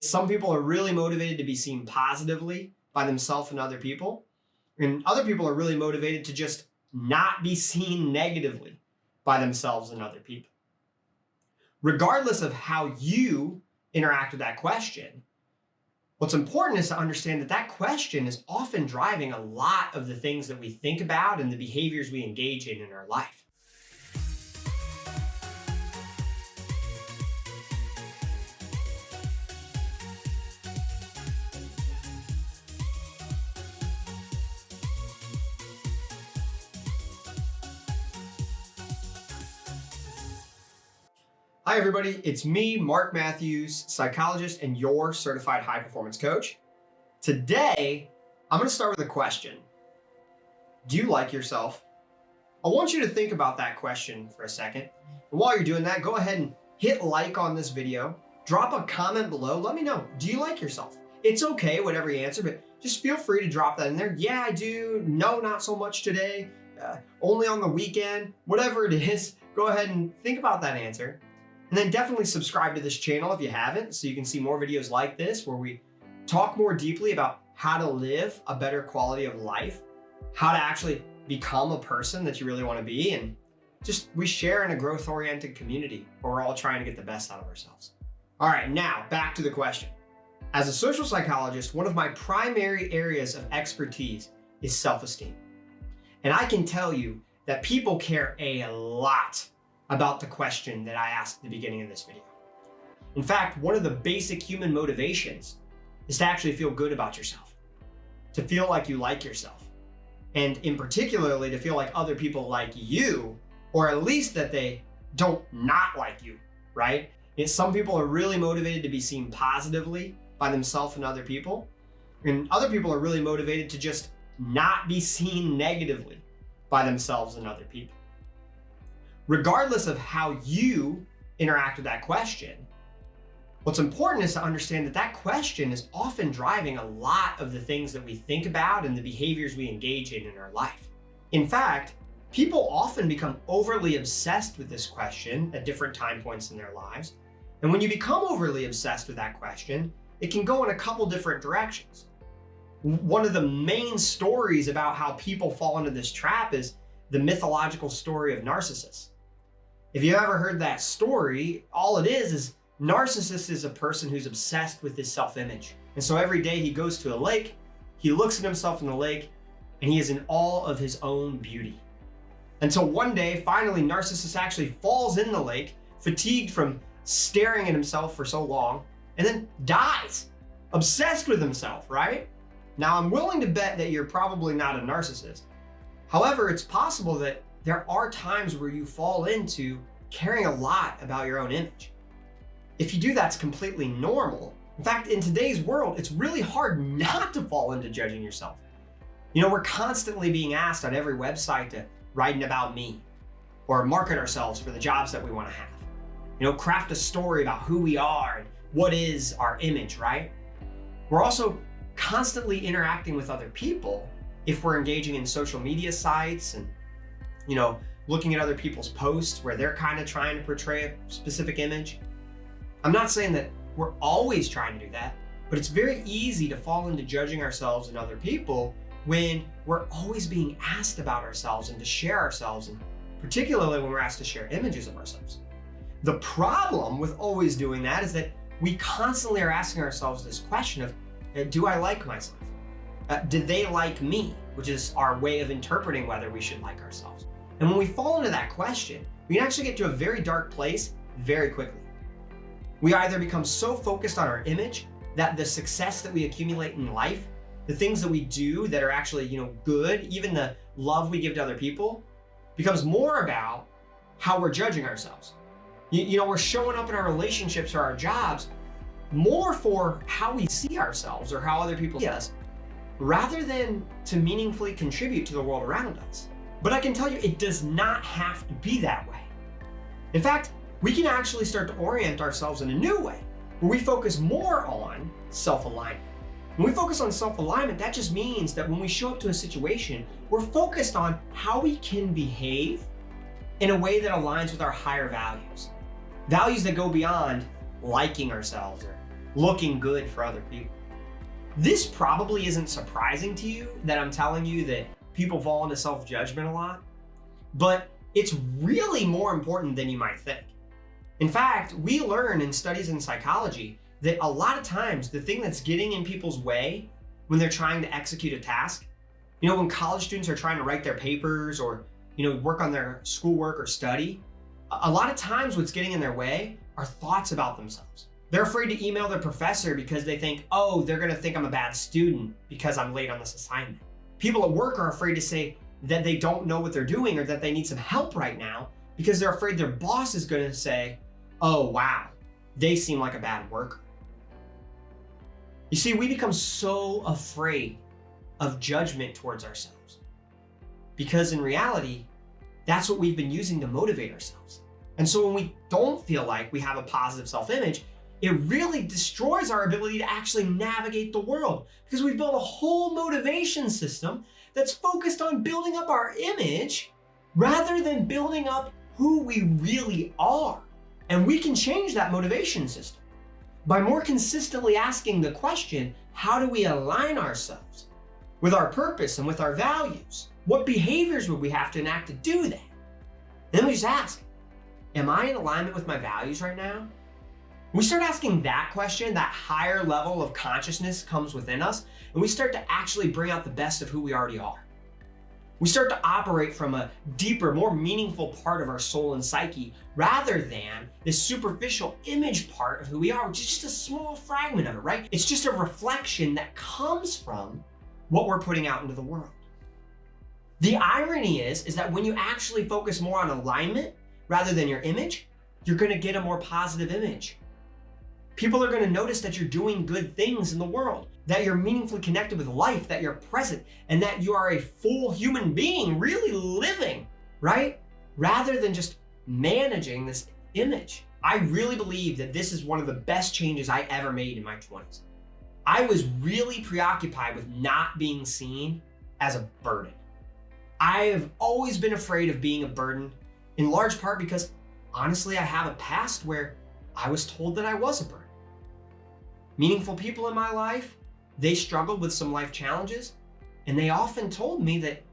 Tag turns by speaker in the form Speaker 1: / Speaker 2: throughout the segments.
Speaker 1: Some people are really motivated to be seen positively by themselves and other people. And other people are really motivated to just not be seen negatively by themselves and other people. Regardless of how you interact with that question, what's important is to understand that that question is often driving a lot of the things that we think about and the behaviors we engage in our life. Hi everybody, it's me, Mark Matthews, psychologist and your certified high performance coach. Today, I'm going to start with a question. Do you like yourself? I want you to think about that question for a second. And while you're doing that, go ahead and hit like on this video, drop a comment below, let me know, do you like yourself? It's okay, whatever you answer, but just feel free to drop that in there. Yeah, I do. No, not so much today. Only on the weekend, whatever it is, go ahead and think about that answer. And then definitely subscribe to this channel if you haven't, so you can see more videos like this where we talk more deeply about how to live a better quality of life, how to actually become a person that you really want to be, and just we share in a growth-oriented community where we're all trying to get the best out of ourselves. All right, now back to the question. As a social psychologist, one of my primary areas of expertise is self-esteem. And I can tell you that people care a lot about the question that I asked at the beginning of this video. In fact, one of the basic human motivations is to actually feel good about yourself, to feel like you like yourself, and in particularly to feel like other people like you, or at least that they don't not like you, right? Some people are really motivated to be seen positively by themselves and other people, and other people are really motivated to just not be seen negatively by themselves and other people. Regardless of how you interact with that question, what's important is to understand that that question is often driving a lot of the things that we think about and the behaviors we engage in our life. In fact, people often become overly obsessed with this question at different time points in their lives. And when you become overly obsessed with that question, it can go in a couple different directions. One of the main stories about how people fall into this trap is the mythological story of Narcissist. If you ever heard that story, all it is Narcissist is a person who's obsessed with his self-image. And so every day he goes to a lake, he looks at himself in the lake, and he is in awe of his own beauty. Until one day, finally, Narcissist actually falls in the lake, fatigued from staring at himself for so long, and then dies, obsessed with himself, right? Now, I'm willing to bet that you're probably not a narcissist. However, it's possible that there are times where you fall into caring a lot about your own image. If you do, that's completely normal. In fact, in today's world, it's really hard not to fall into judging yourself. You know, we're constantly being asked on every website to write an about me or market ourselves for the jobs that we want to have. You know, craft a story about who we are and what is our image, right? We're also constantly interacting with other people if we're engaging in social media sites and looking at other people's posts where they're kind of trying to portray a specific image. I'm not saying that we're always trying to do that, but it's very easy to fall into judging ourselves and other people when we're always being asked about ourselves and to share ourselves, and particularly when we're asked to share images of ourselves. The problem with always doing that is that we constantly are asking ourselves this question of, do I like myself? Do they like me? Which is our way of interpreting whether we should like ourselves. And when we fall into that question, we can actually get to a very dark place very quickly. We either become so focused on our image that the success that we accumulate in life, the things that we do that are actually, good, even the love we give to other people, becomes more about how we're judging ourselves. We're showing up in our relationships or our jobs more for how we see ourselves or how other people see us, rather than to meaningfully contribute to the world around us. But I can tell you, it does not have to be that way. In fact, we can actually start to orient ourselves in a new way, where we focus more on self-alignment. When we focus on self-alignment, that just means that when we show up to a situation, we're focused on how we can behave in a way that aligns with our higher values. Values that go beyond liking ourselves or looking good for other people. This probably isn't surprising to you that I'm telling you that people fall into self-judgment a lot, but it's really more important than you might think. In fact, we learn in studies in psychology that a lot of times the thing that's getting in people's way when they're trying to execute a task, when college students are trying to write their papers or, work on their schoolwork or study, a lot of times what's getting in their way are thoughts about themselves. They're afraid to email their professor because they think, oh, they're gonna think I'm a bad student because I'm late on this assignment. People at work are afraid to say that they don't know what they're doing or that they need some help right now because they're afraid their boss is gonna say, oh, wow, they seem like a bad worker. You see, we become so afraid of judgment towards ourselves because in reality, that's what we've been using to motivate ourselves. And so when we don't feel like we have a positive self-image, it really destroys our ability to actually navigate the world because we've built a whole motivation system that's focused on building up our image rather than building up who we really are. And we can change that motivation system by more consistently asking the question, how do we align ourselves with our purpose and with our values? What behaviors would we have to enact to do that? Then we just ask, am I in alignment with my values right now? We start asking that question, that higher level of consciousness comes within us, and we start to actually bring out the best of who we already are. We start to operate from a deeper, more meaningful part of our soul and psyche rather than this superficial image part of who we are, which is just a small fragment of it, right? It's just a reflection that comes from what we're putting out into the world. The irony is that when you actually focus more on alignment rather than your image, you're gonna get a more positive image. People are gonna notice that you're doing good things in the world, that you're meaningfully connected with life, that you're present, and that you are a full human being really living, right? Rather than just managing this image. I really believe that this is one of the best changes I ever made in my 20s. I was really preoccupied with not being seen as a burden. I have always been afraid of being a burden, in large part because honestly, I have a past where I was told that I was a burden. Meaningful people in my life, they struggled with some life challenges, and they often told me that,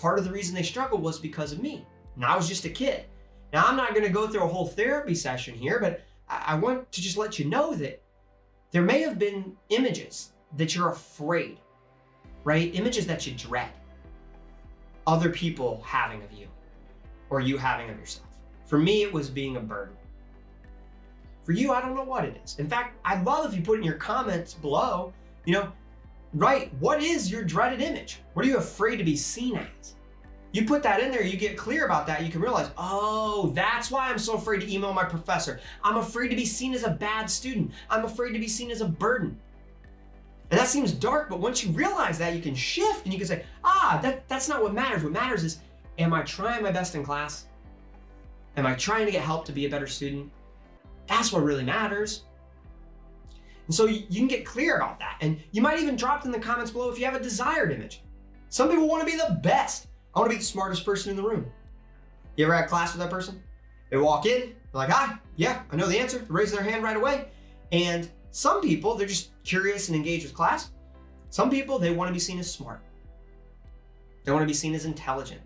Speaker 1: part of the reason they struggled was because of me. And I was just a kid. Now, I'm not gonna go through a whole therapy session here, but I want to just let you know that there may have been images that you're afraid, right? Images that you dread. Other people having of you, or you having of yourself. For me, it was being a burden. For you, I don't know what it is. In fact, I'd love if you put in your comments below, right, what is your dreaded image? What are you afraid to be seen as? You put that in there, you get clear about that, you can realize, oh, that's why I'm so afraid to email my professor. I'm afraid to be seen as a bad student. I'm afraid to be seen as a burden. And that seems dark, but once you realize that, you can shift and you can say, that's not what matters. What matters is, am I trying my best in class? Am I trying to get help to be a better student? That's what really matters. And so you can get clear about that. And you might even drop it in the comments below if you have a desired image. Some people want to be the best. I want to be the smartest person in the room. You ever had class with that person? They walk in, they're like, yeah, I know the answer. They raise their hand right away. And some people, they're just curious and engaged with class. Some people, they want to be seen as smart. They want to be seen as intelligent.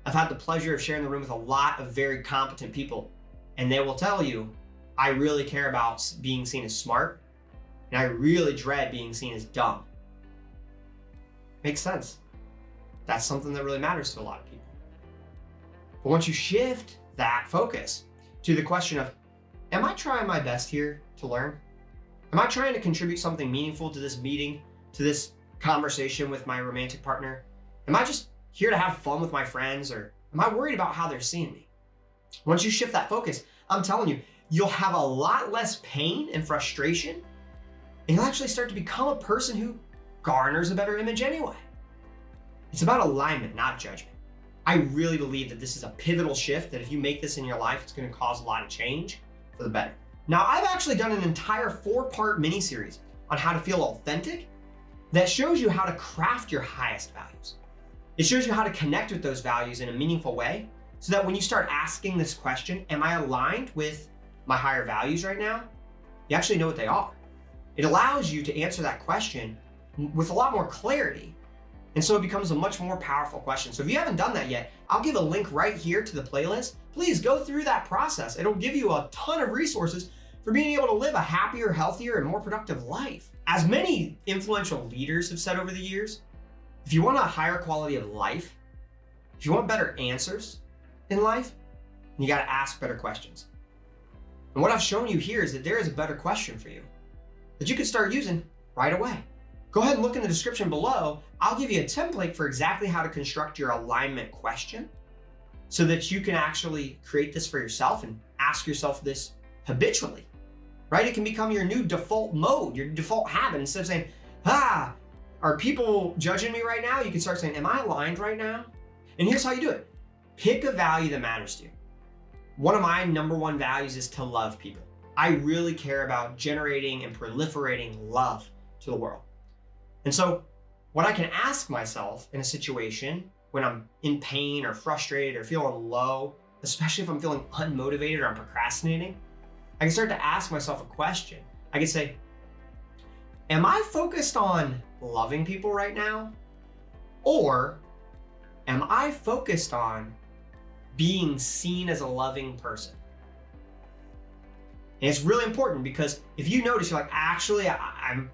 Speaker 1: I've had the pleasure of sharing the room with a lot of very competent people, and they will tell you, I really care about being seen as smart, and I really dread being seen as dumb. Makes sense. That's something that really matters to a lot of people. But once you shift that focus to the question of, am I trying my best here to learn? Am I trying to contribute something meaningful to this meeting, to this conversation with my romantic partner? Am I just here to have fun with my friends, or am I worried about how they're seeing me? Once you shift that focus, I'm telling you, you'll have a lot less pain and frustration, and you'll actually start to become a person who garners a better image anyway. It's about alignment, not judgment. I really believe that this is a pivotal shift, that if you make this in your life, it's going to cause a lot of change for the better. Now, I've actually done an entire 4-part mini-series on how to feel authentic that shows you how to craft your highest values. It shows you how to connect with those values in a meaningful way so that when you start asking this question, am I aligned with my higher values right now? You actually know what they are. It allows you to answer that question with a lot more clarity. And so it becomes a much more powerful question. So if you haven't done that yet, I'll give a link right here to the playlist. Please go through that process. It'll give you a ton of resources for being able to live a happier, healthier, and more productive life. As many influential leaders have said over the years, if you want a higher quality of life, if you want better answers in life, you got to ask better questions. And what I've shown you here is that there is a better question for you that you can start using right away. Go ahead and look in the description below. I'll give you a template for exactly how to construct your alignment question so that you can actually create this for yourself and ask yourself this habitually, right? It can become your new default mode, your default habit. Instead of saying, are people judging me right now? You can start saying, am I aligned right now? And here's how you do it. Pick a value that matters to you. One of my number one values is to love people. I really care about generating and proliferating love to the world. And so what I can ask myself in a situation when I'm in pain or frustrated or feeling low, especially if I'm feeling unmotivated or I'm procrastinating, I can start to ask myself a question. I can say, am I focused on loving people right now? Or am I focused on being seen as a loving person? And it's really important because if you notice, you're like, actually, I'm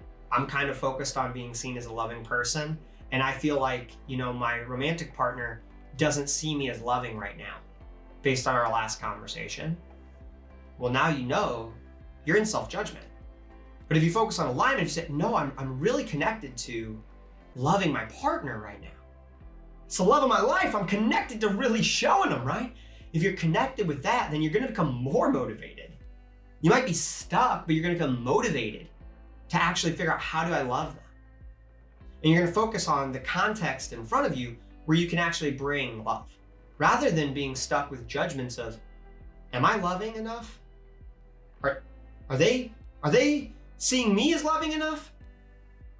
Speaker 1: kind of focused on being seen as a loving person. And I feel like, my romantic partner doesn't see me as loving right now based on our last conversation. Well, now you're in self-judgment. But if you focus on alignment, you say, no, I'm really connected to loving my partner right now. It's the love of my life. I'm connected to really showing them, right? If you're connected with that, then you're going to become more motivated. You might be stuck, but you're going to become motivated to actually figure out, how do I love them? And you're going to focus on the context in front of you where you can actually bring love, rather than being stuck with judgments of, am I loving enough? Are they seeing me as loving enough?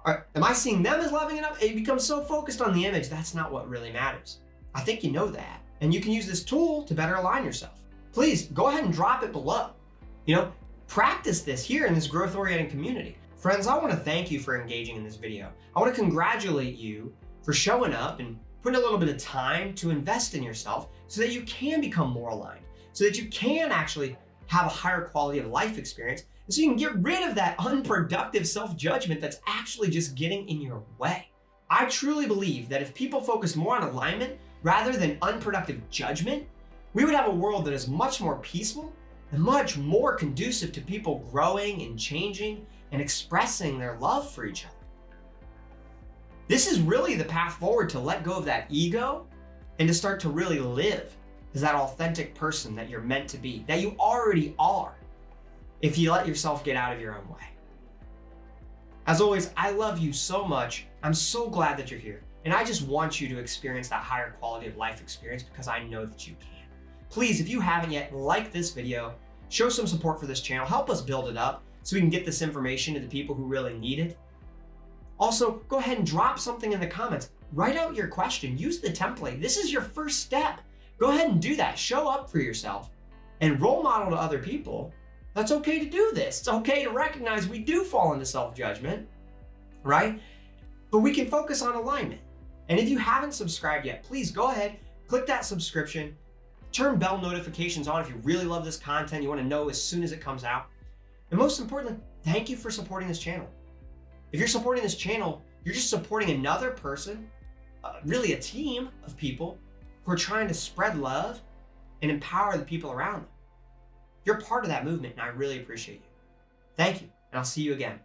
Speaker 1: Am I seeing them as loving enough? It becomes so focused on the image. That's not what really matters. I think you know that. And you can use this tool to better align yourself. Please go ahead and drop it below. Practice this here in this growth-oriented community. Friends, I want to thank you for engaging in this video. I want to congratulate you for showing up and putting a little bit of time to invest in yourself so that you can become more aligned, so that you can actually have a higher quality of life experience, and so you can get rid of that unproductive self-judgment that's actually just getting in your way. I truly believe that if people focus more on alignment rather than unproductive judgment, we would have a world that is much more peaceful and much more conducive to people growing and changing and expressing their love for each other. This is really the path forward to let go of that ego and to start to really live as that authentic person that you're meant to be, that you already are, if you let yourself get out of your own way. As always, I love you so much. I'm so glad that you're here. And I just want you to experience that higher quality of life experience because I know that you can. Please, if you haven't yet, like this video, show some support for this channel, help us build it up so we can get this information to the people who really need it. Also, go ahead and drop something in the comments. Write out your question, use the template. This is your first step. Go ahead and do that. Show up for yourself and role model to other people. That's okay to do this. It's okay to recognize we do fall into self-judgment, right? But we can focus on alignment. And if you haven't subscribed yet, please go ahead, click that subscription, turn bell notifications on if you really love this content, you want to know as soon as it comes out. And most importantly, thank you for supporting this channel. If you're supporting this channel, you're just supporting another person, really a team of people who are trying to spread love and empower the people around them. You're part of that movement, and I really appreciate you. Thank you, and I'll see you again.